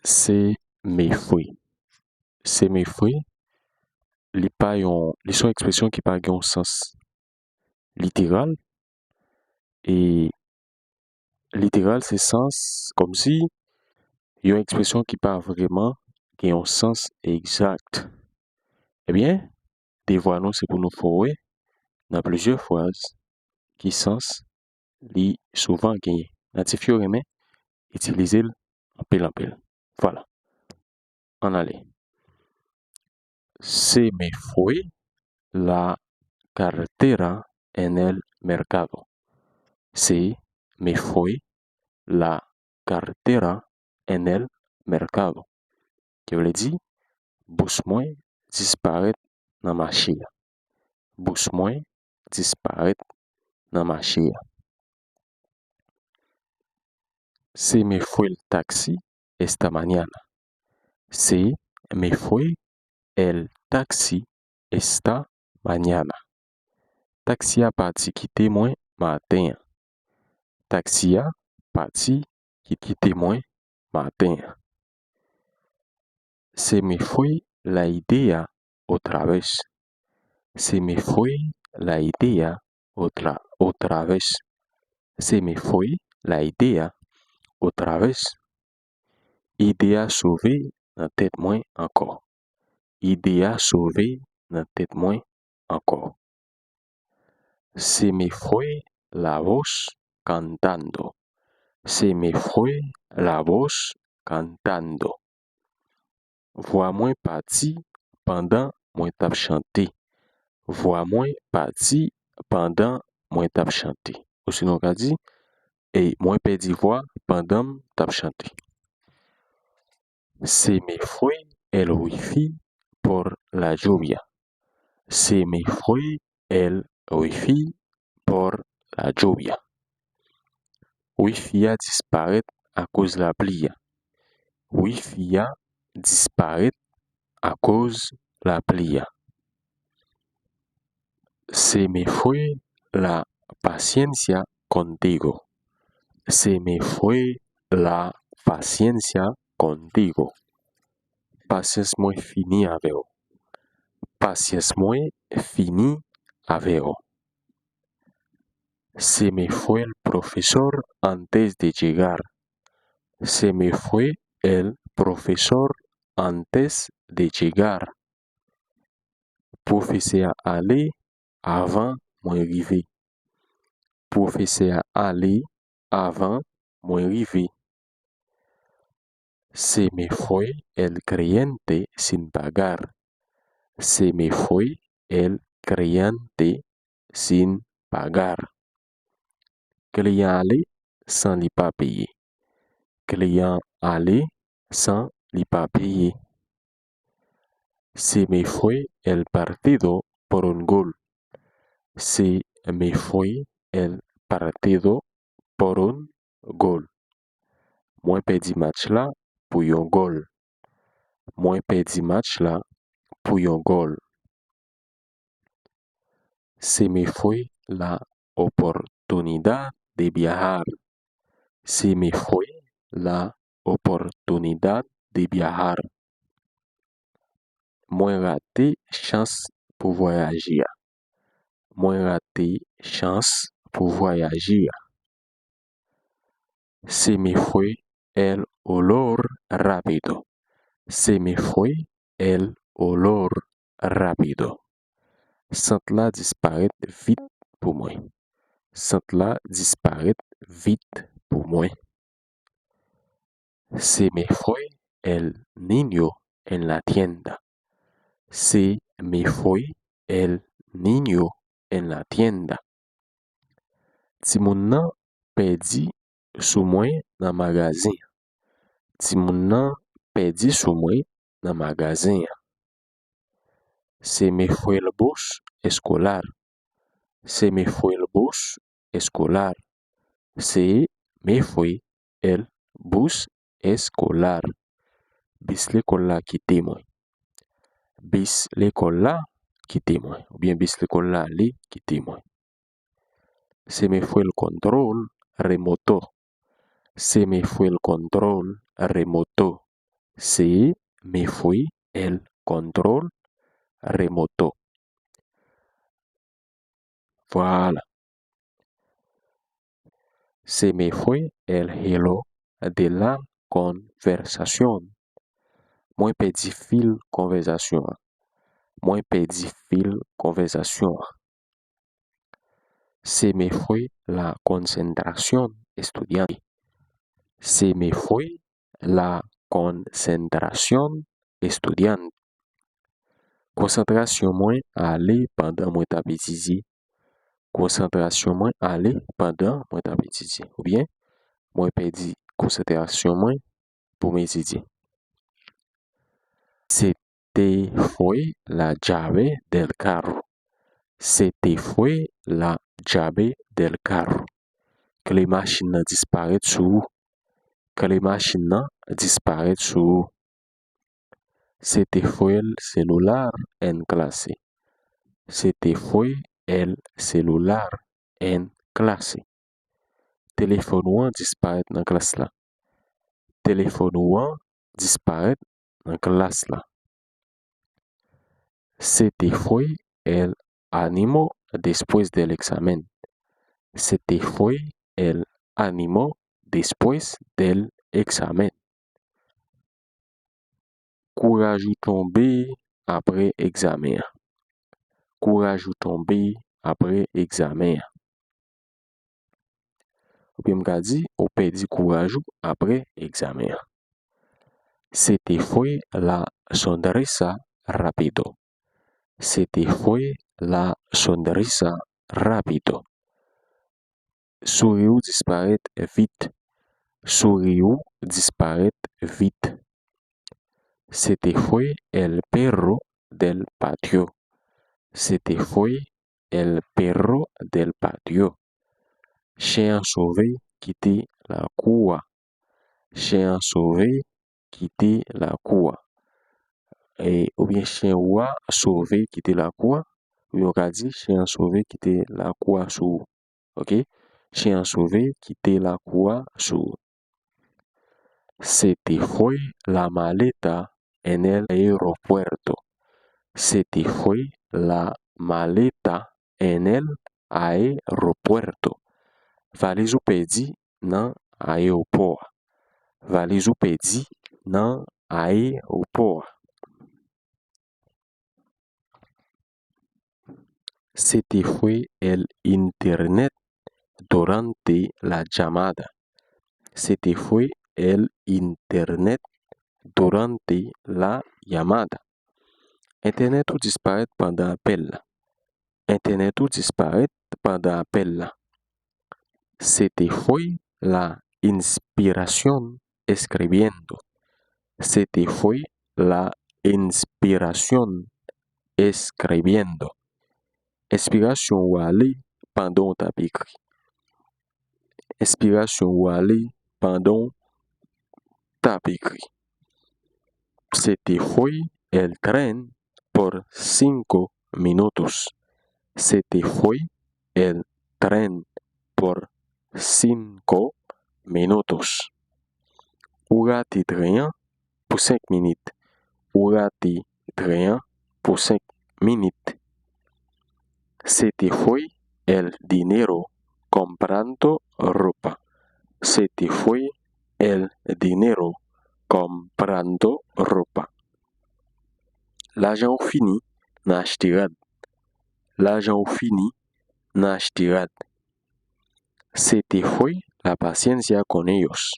c'est mes fruits. C'est mes fruits, li son expression qui pas un sens littéral et littéral c'est sens comme si une expression qui pas vraiment un sens exact. Eh bien, des voix nous c'est pour nous former dans plusieurs phrases qui sens li souvent gagné. Natif yo remen utiliser en pile. Voilà. On allait. Se me fue la cartera en el mercado. Se me fue la cartera en el mercado. Qui veut dire, bous mwen disparaît dans marché. Bous mwen disparaît dans marché. Se me fue el taxi esta mañana. Se me fue el taxi esta mañana. Taxi a parti quitter moi matin. Taxi a parti quitter moi matin. Se me fue la idea otra vez. Se me fue la idea otra vez. Se me fue la idea otra vez. Idea sauvé dans tête moi encore. Idea sauvé dans tête moi encore. Se me fue la voz cantando. Se me fue la voz cantando. Voix moi parti pendant moi tap chanté. Voix moi parti pendant moi tap chanté. Ou sinon on dit et moi perdi voix pendant tap chanté. Se me fue el wifi por la lluvia. Se me fue el wifi por la lluvia. Wifi a disparaît à cause de la pluie. Wifi a disparaît à cause de la pluie. Se me fue la paciencia contigo. Se me fue la paciencia contigo. Patience moi fini avec vous. Patience moi fini avec vous. Se me fue el profesor antes de llegar. Se me fue el profesor antes de llegar. Professeur aller avant moi arriver. Professeur aller avant moi arriver. Se me fue el cliente sin pagar. Se me fue el cliente sin pagar. Client aller sans li pas payer. Client aller sans li pas payer. Se me fue el partido por un gol. Se me fue el partido por un gol. Moi perdi match là pour un gol. Moi perdi match là pour un gol. Se me fue la oportunidad de viajar. Se me fue la oportunidad de viajar. Moi raté chance pour voyager. Moi raté chance pour voyager. Se me fue el olor rápido. Se me fue el olor rápido. Sent là disparaît vite pour moi. Sent là disparaît vite pour moi. Se me fue el niño en la tienda. Se me fue el niño en la tienda. Ti moun nan perdi sou mwen nan magazin. Ti moun nan perdi sou mwen nan magazin. Se me fue el bus escolar. Se me fue el bus escolar. Se me fue el bus escolar. Bis l'école là quitte moi. Bis l'école là quitte moi. Ou bien bis l'école là li quitte moi. Se me fue el control remoto. Se me fue el control remoto. Se me fue el control remoto. Voilà. Se me fue el hilo de la conversación. Moi perdi fil conversation. Moi perdi fil conversation. Se me fue la concentración estudiante. Se me fue la concentración estudiante. Concentration moi ale pendant moi tap étudier. Concentration moi ale pendant moi tap étudier. Ou bien, moi perdi concentration moi pour m'étudier. Se te fue la llave del carro. Se te fue la llave del carro. Que les machines disparaissent sous. Que les machines disparaissent sous. Se te fue el celular en clase. Se te fue el celular en clase. Téléphone ouan disparaît dans classe là. Téléphone ouan disparaît dans classe là. Se te fue el ánimo después del examen. Se te fue el ánimo después del examen. Courage ou tombé après examen. Courage ou tombé après examen. Ou bien m'ka di, ou perdi courage ou après examen. Se te fue la sonrisa rápido. Se te fue la sonrisa rápido. Sourire disparaît vite. Sourire disparaît vite. Se te fue el perro del patio. Se te fue el perro del patio. Chien sauvé quitter la cour. Chien sauvé quitter la cour. Ou bien chien oua sauvé quitter la cour. Ou bien on ka di chien sauvé quitter la cour sous. OK? Chien sauvé quitter la cour sous. Se te fue la maleta en el aeropuerto. Se te fue la maleta en el aeropuerto. Valise ou perdi nan aéroport. Valise ou perdi nan aéroport. Se te fue el internet durante la llamada. Se te fue el internet durante la llamada. Internet ou disparaît pendant appel là. Internet ou disparaît pendant appel là. Se te fue la inspiración escribiendo. Se te fue la inspiración escribiendo. Inspiration ou aller pendant tap écrit. Inspiration ou aller pendant tap écrit. Se te fue el tren por 5 minutos. Se te fue el tren por 5 minutos. Ou rate tren pour 5 minutes. Ou rate tren pour 5 minutes. Se te fue el dinero comprando ropa. Se te fue el dinero comprando ropa. L'argent fini nan achtirad. L'argent fini nan achtirad. Se te fue la paciencia con ellos.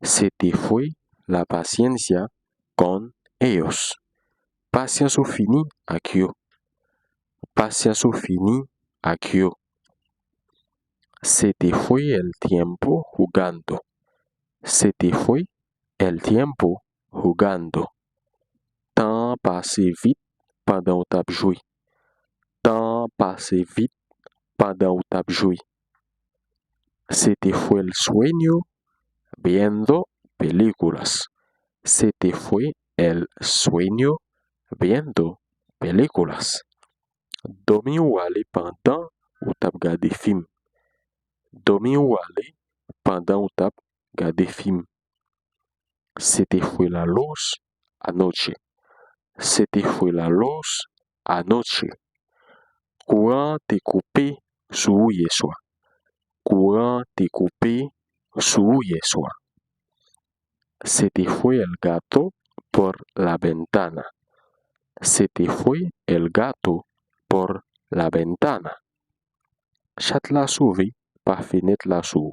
Se te fue la paciencia con ellos. Patience ou fini ak yo. Patience ou fini ak yo. Se te fue el tiempo jugando. Se te fue el tiempo jugando. Temps passé vite pendant ou tap joué. Temps passé vite pendant ou tap joué. Se te fue el sueño viendo películas. Se te fue el sueño viendo películas. Dormi ou ale pendant ou tap gade film. Dormi ou ale pendant ou tap gade film. Se te fue la luz anoche. Se te fue la luz anoche. Courant t'est coupé sous hier soir. Courant t'est coupé sous hier soir. Se te fue el gato por la ventana. Se te fue el gato por la ventana. Chat la sauvé par fenêtre la sous.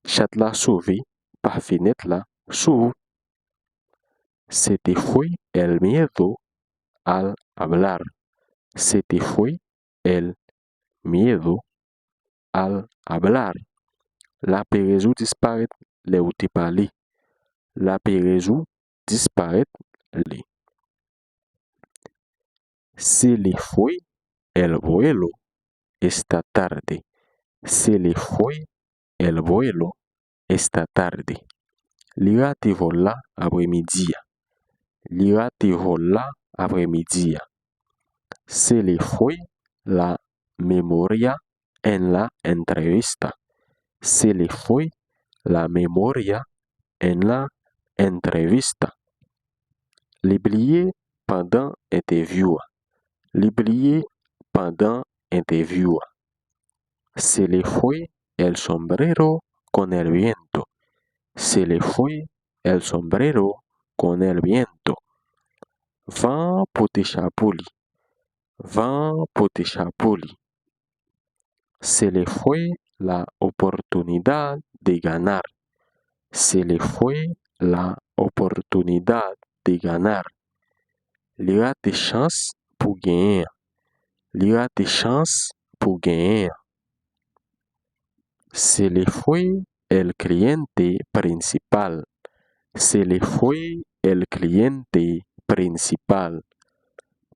Chat la sauvé par fenêtre la sous. Se te fue el miedo al hablar. Se te fue el miedo al hablar. La pérézou disparaît les où t'es parlé. La pérézou disparaît les. Se le fue el vuelo esta tarde. Se le fue el vuelo esta tarde. Li rate vol la après-midi. Li rate vol la après-midi. Se le fue la memoria en la entrevista. Se le fue la memoria en la entrevista. L'oublier pendant interview. L'oublier pendant interview. Se le fue el sombrero con el viento. Se le fue el sombrero con el viento. Vent pote chapoli. Vent pote chapoli. Se le fue la oportunidad de ganar. Se le fue la oportunidad de ganar. Li rate chance pour gagner. Li rate chance pour gagner. Se le fue el cliente principal. Se le fue el cliente principal.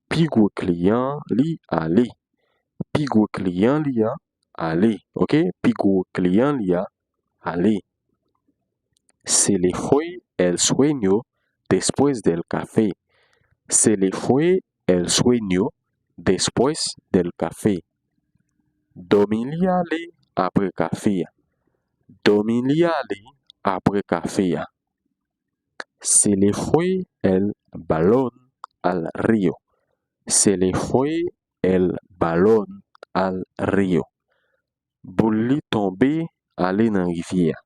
Pi gros client li ale. Pi gros client li a ale. OK? Pi gros client li a ale. Se le fue el sueño después del café. Se le fue el sueño después del café. Dormi li ale après café. Dormi li ale après café. Se le fue el balón al río. Se le fue el balón al río. Boule li tombe ale nan rivière.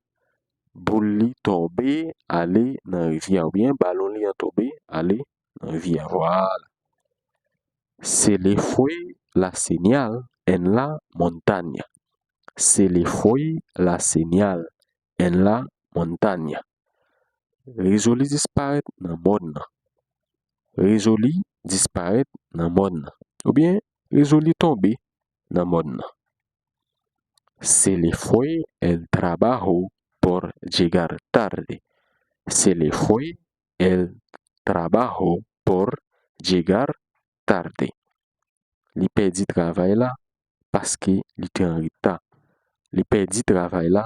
Boule li tombe ale nan rivière. Ou bien ballon li a tombé ale nan rivière. Voilà. Se le fue la señal en la montaña. Se le fue la señal en la montaña. Réseau li disparaît nan monde nan. Réseau li disparaît nan monde nan. Ou bien réseau li tombe nan monde nan. Se le fue el trabajo por llegar tarde. Se le fue el trabajo por llegar tarde. Li perdi travail la parce que li te en retard. Li perdi travail la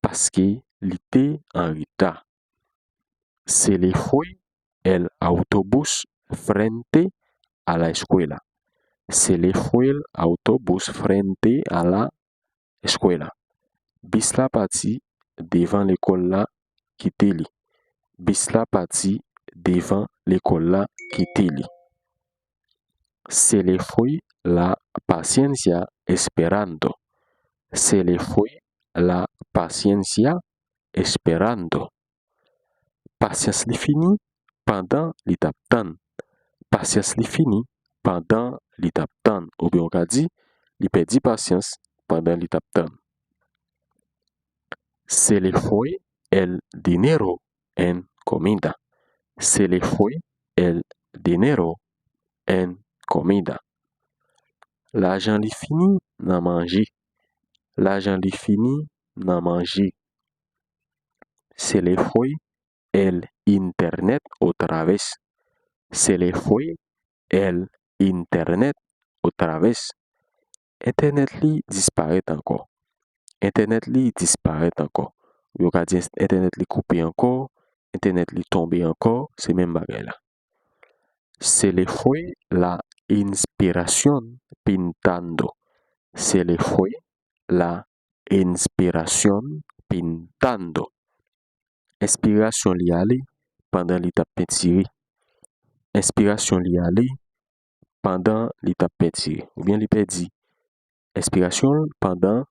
parce que li te en retard. Se le fue el autobús frente a la escuela. Se le fue el autobús frente a la escuela. Bis la parti devant l'école la kite li. Bis la parti devant l'école la kite li. Se le fue la paciencia esperando. Se le fue la paciencia esperando. Patience li fini pendant li tap tan. Patience li fini pendant li tap tan. Ou bien on ka di, li perdi patience pendant li tap tan. Se le fue el dinero en comida. Se le fue el dinero en comida. L'argent li fini nan manger. L'argent li fini nan manger. Se le fue el internet otra vez. Se le fue el internet otra vez. Internet li disparaît encore. Internet li disparaît encore. Yo ka di internet li coupé encore, internet li tombé encore, c'est même bagay la. Se le fue la inspiración pintando. Se le fue la inspiración pintando. Inspiration li ale pendant l'étape peinture. Inspiration li aller pendant l'étape peinture. Ou bien li perdi inspiration pendant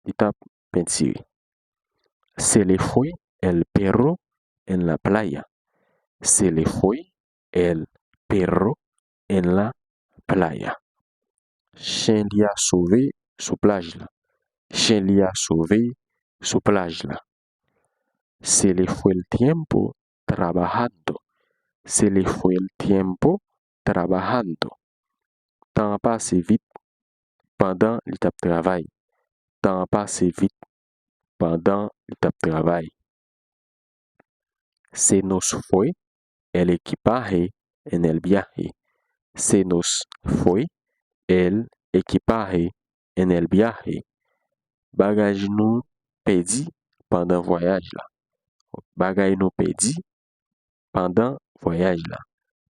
l'étape peinture. Se le fue el perro en la playa. Se le fue el perro en la playa. Chien li a sauvé sous plage là. Chien li a sauvé sous plage là. Se le fue el tiempo trabajando. Se le fue el tiempo trabajando. Temps passe vite pendant l'étape travail. Temps passe vite pendant l'étape travail. Se nos fue el equipaje en el viaje. Se nos fue el equipaje en el viaje. Bagage nous perdi pendant voyage là. Bagage nous perdi pendant voyage là.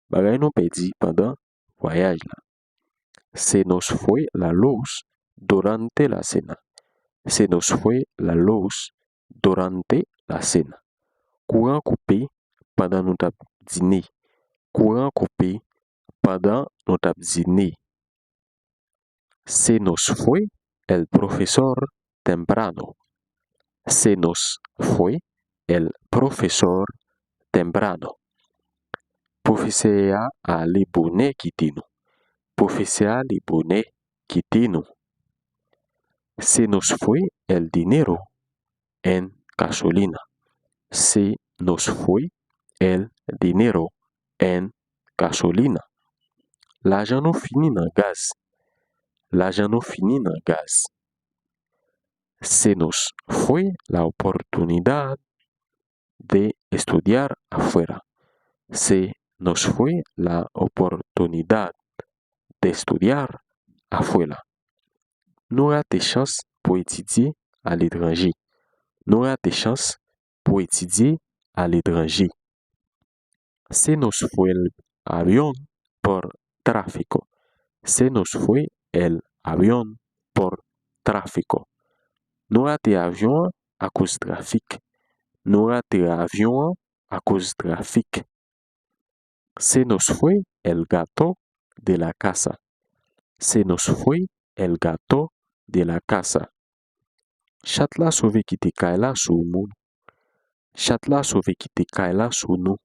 Bagage nous perdi pendant voyage là. Se nos fue la luz durante la cena. Se nos fue la luz durante la cena. Courant coupé pendant nous tap dîner. Courant coupé pendant nous tap dîner. Se nos fue el profesor temprano. Se nos fue el profesor temprano. Professeur a li bonnet quitter nous. Professeur a li bonnet quitter nous. Se nos fue el dinero en gasolina. Se nos fue el dinero en gasolina. L'argent nous fini dans gaz. L'argent nous fini dans gaz. Se nos fue la oportunidad de estudiar afuera. Se nos fue la oportunidad de estudiar afuera. Nous avons chance pour étudier à l'étranger. Nous avons chance pour étudier à l'étranger. Se nos fue el avión por tráfico. Se nos fue el avión por tráfico. Nous raté avion à cause trafic. Nous raté avion à cause trafic. Se nos fue el gato de la casa. Se nos fue el gato de la casa. Chat la sauvé qui te kaila sou moun. Chat la sauvé qui te kaila sou nou.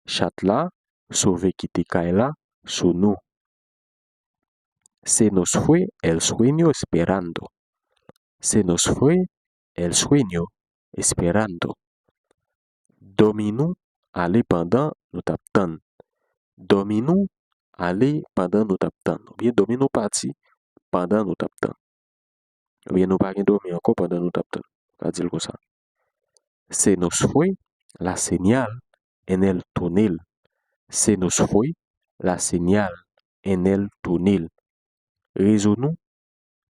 Chat la sauvé qui te kaila sou nou. Se nos fue el sueño esperando. Se nos fue el sueño esperando. Dominou aller pendant nous tap tan. Dominou aller pendant nous tap tan. Ou bien dominou parti pendant nous tap tan. Ou bien nous pas gen dormi encore pendant nous tap tan. Pas dire comme ça. Se nos fue la señal en el túnel. Se nos fue la señal en el túnel. Réseau nous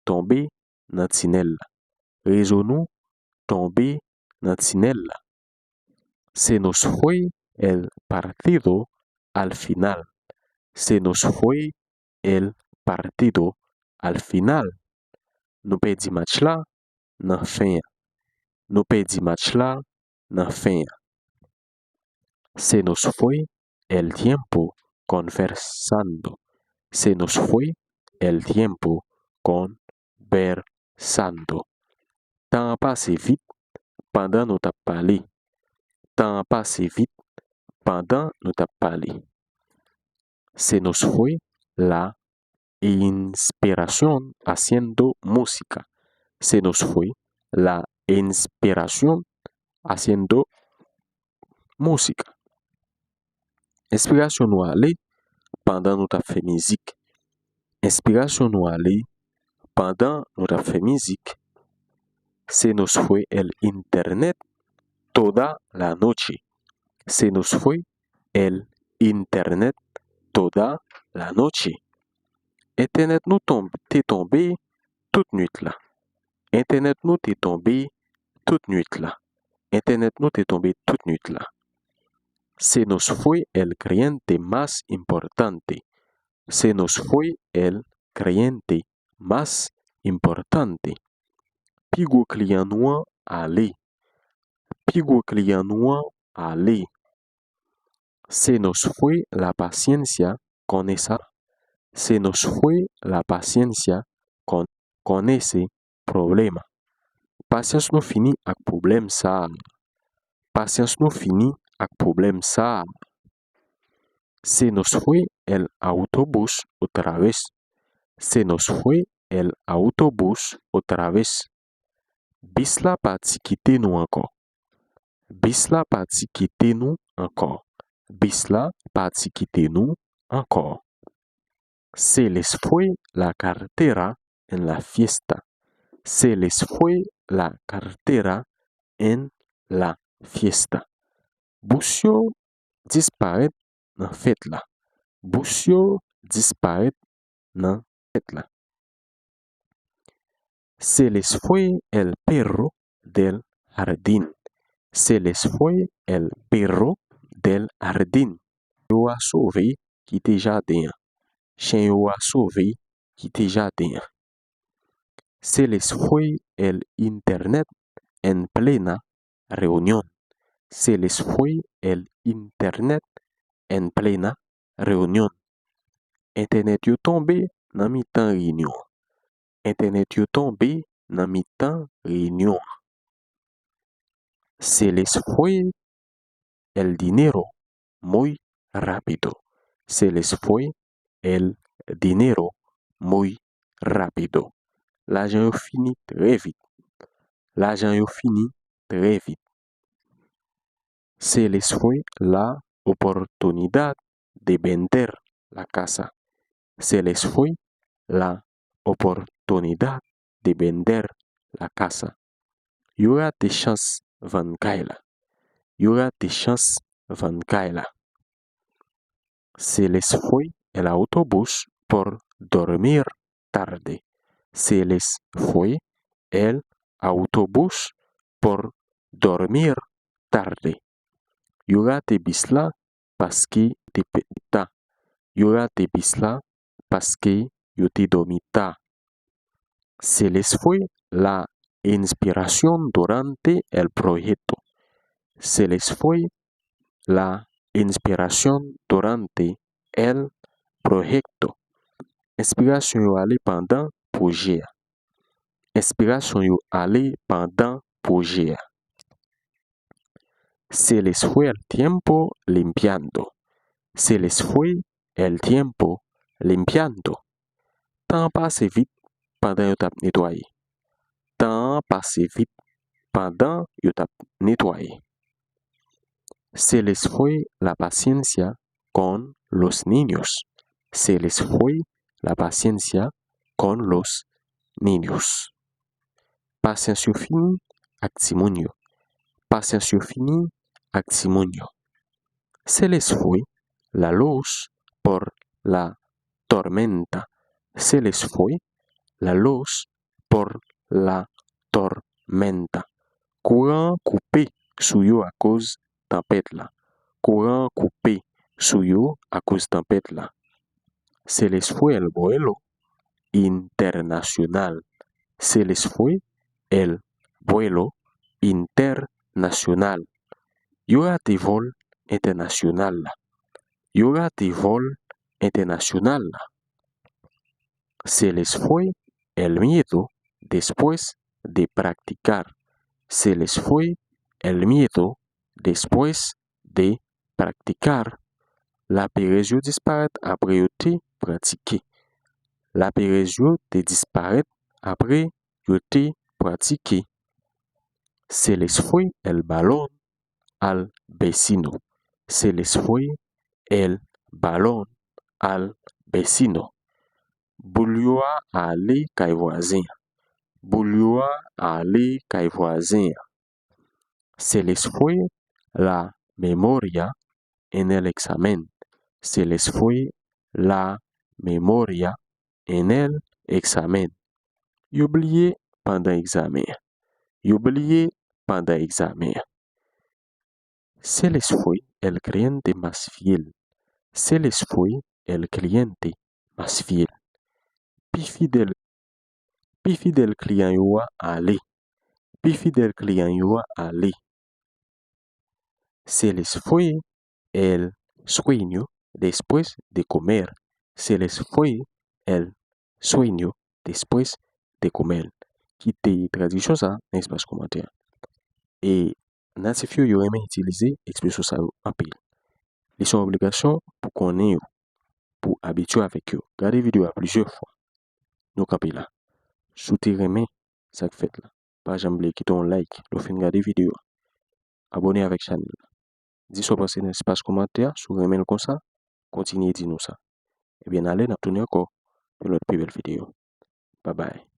tombé dans tunnel. Réseau nous tombé dans tunnel. Se nos fue el partido al final. Se nos fue el partido al final. Nous perdi match là nan fin. Nous perdi match là nan fin. Se nos fue el tiempo conversando. Se nos fue el tiempo conversando. Temps passe vite pendant nous tap parlé. Temps passe vite pendant nous tap parlé. Se nos fue la inspiración haciendo música. Se nos fue la inspiración haciendo música. Inspiration nous aller pendant nous tap fait musique. Inspiration nous aller pendant nous tap fait musique. Se nos fue el internet toda la noche. Se nos fue el internet toda la noche. Internet nous t'est tombé toute nuit là. Internet nous t'est tombé toute nuit là. Internet nous t'est tombé toute nuit là. Se nos fue el cliente más importante. Se nos fue el cliente más importante. Pi gros client nous aller. Pi gros client nous aller. Se nos fue la paciencia con esa. Se nos fue la paciencia con ese problema. Patience nou fini ak problem sa. Patience nou fini ak problem sa. Se nos fue el autobús otra vez. Se nos fue el autobús otra vez. Bis la pati kite nou ankon. Bis la pati kite nou ankon. Bis la pati kite nou ankon. Se les fue la cartera en la fiesta. Se les fue la cartera en la fiesta. Bous yo disparet nan fête la. Bous yo disparet nan fête la. Se les fue el perro del jardín. Se les fue el perro del jardín. Yo a sauvé qui te jardin. Chien yo a sauvé qui te jardin. Se les fue el internet en plena reunión. Se les fue el internet en plena reunión. Internet yo tombe nan mi tan réunion. Internet yo tombe nan mi tan réunion. Se les fue el dinero muy rápido. Se les fue el dinero muy rápido. L'argent yo fini très vite. L'argent yo fini très vite. Se les fue la oportunidad de vender la casa. Se les fue la oportunidad de vender la casa. Yo rate chance van kaila. Yo rate chance van kaila. Se les fue el autobús por dormir tarde. Se les fue el autobús por dormir tarde. Yo rate bis la paske te petita. Yo rate bis la paske yo te dormita. Se les fue la inspiración durante el proyecto. Se les fue la inspiración durante el proyecto. Inspiration yo ale pendant projet. Inspiration yo ale pendant projet. Se les fue el tiempo limpiando. Se les fue el tiempo limpiando. Temps passe vite pendant yo tap nettoyer. Temps passe vite pendant yo tap nettoyer. Se les fue la paciencia con los niños. Se les fue la paciencia con los niños. Patience yo fini ak ti moun yo. Patience yo fini ak ti moun yo. Se les fue la luz por la tormenta. Se les fue la luz por la tormenta. Courant coupé sou yo à cause tempête la. Courant coupé sou yo à cause tempête la. Se les fue el vuelo internacional. Se les fue el vuelo internacional. Yo rate vol international la. Yo rate vol international la. Se les fue el miedo después de practicar. Se les fue el miedo después de practicar. La perez yo disparet apre yo te pratike. La perez yo te disparet apre yo te pratike. Se les fue el balón al vecino. Se les fue el balón al vecino. Boul yo a ale kay voisin. Boul yo a ale kay voisin. Se les fue la memoria en el examen. Se les fue la memoria en el examen. Yo oublié pendant examen. Yo oublié pendant examen. Se les fue el cliente más fiel. Se les fue el cliente más fiel. Pi fidèle client yo a ale. Pi fidèle client yo a ale. Se les fue el sueño después de comer. Se les fue el sueño después de comer. Qui te traduction ça dans l'espace commentaire. Et natif yo aimé utiliser expression ça en pile. Ils sont obligation pour qu'on ait pour habituer avec eux. Regardez vidéo à plusieurs fois. Nous campé là. Souterrain ça que fait là. Pas jamais quitter un like, le film regarder vidéo. Abonnez avec chaîne. Dis soit passer dans l'espace commentaire, sur email comme ça, continuez à dire nous ça. Et bien allez, nous tourner encore pour notre plus belle vidéo. Bye bye.